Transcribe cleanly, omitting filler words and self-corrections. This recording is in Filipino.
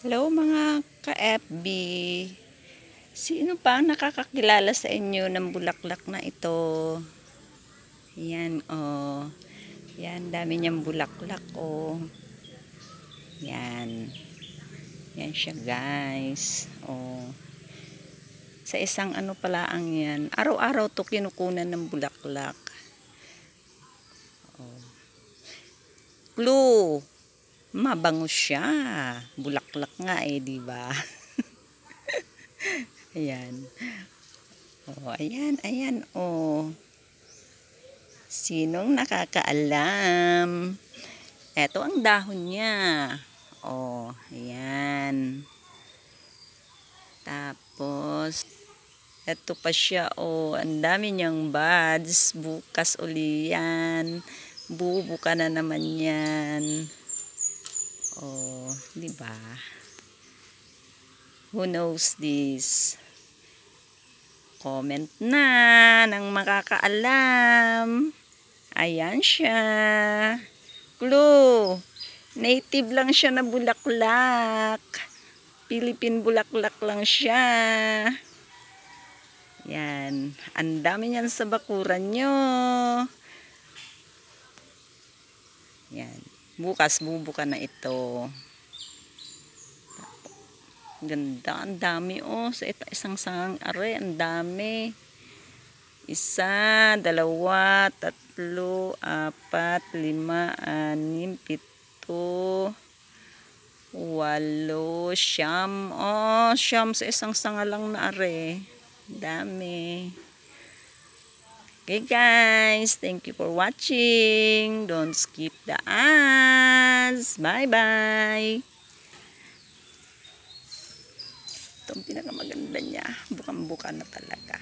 Hello mga ka-FB. Sino pa ang nakakakilala sa inyo ng bulaklak na ito? Yan oh. Yan, dami niyang bulaklak oh. Yan. Yan siya guys. Oh. Sa isang ano pala ang yan. Araw-araw to kinukunan ng bulaklak. Oh. Clue. Mabango siya. Bulaklak nga eh, di ba? Ayan. Oh, ayan, oh. Sinong nakakaalam? Ito ang dahon niya. Oh, ayan. Tapos, ito pa siya, oh. Ang dami niyang buds. Bukas uli yan. Bubuka na naman yan. Oh, di ba? Who knows this? Comment na ng makakaalam. Ayan siya. Clue. Native lang siya na bulaklak. Philippine bulaklak lang siya. Yan. Ang dami niyan sa bakuran nyo. Yan. Bukas bubuka na ito. Ganda, ang dami oh. Sa isang sangang are, ang dami. 1, 2, 3, 4, 5, 6, 7, 8, 9, 10. Oh, 9 sa isang sanga lang na are. Dami. Okay guys, thank you for watching. Don't skip the ads. Bye-bye. Ito ang pinakamaganda niya. Bukang-buka na talaga.